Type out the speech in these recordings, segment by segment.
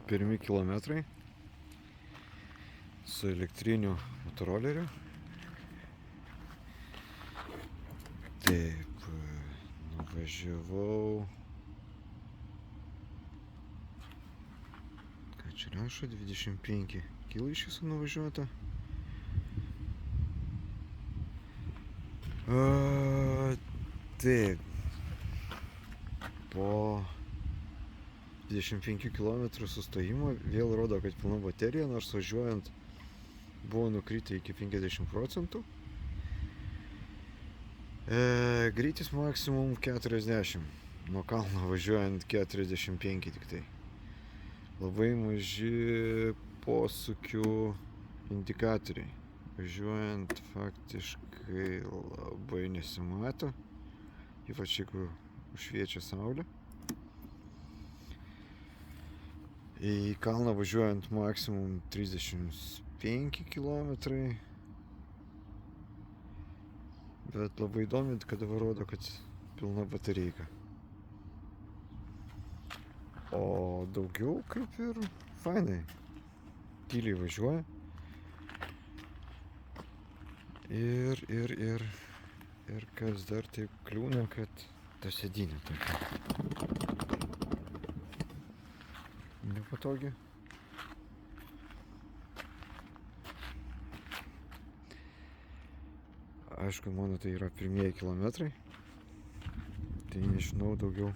pirmi kilometrai su elektriniu motoroleriu. Taip, nuvažiavau. Ką čia rašo? 25 km iš viso nuvažiuota. Taip. Po 25 km sustojimo vėl rodo, kad pilna baterija, nors važiuojant buvo nukritę iki 50%. Greitis maksimum 40, nuo kalno važiuojant 45 tik tai. Labai maži posūkių indikatoriai. Važiuojant faktiškai labai nesimato, ypač jeigu šviečia saulė. Į kalną važiuojant maksimum 35 km. Bet labai įdomi, kad dabar rodo, kad pilna baterijka. O daugiau kaip ir fainai. Tyliai važiuoja. Ir kas dar taip kliūna, kad ta sėdynė tokia nepatogi. Aišku, mano tai yra pirmieji kilometrai, tai nežinau daugiau,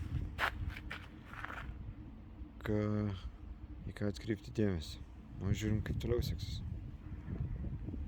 į ką atkreipti dėmesį. Nu, žiūrim, kaip toliau seksis.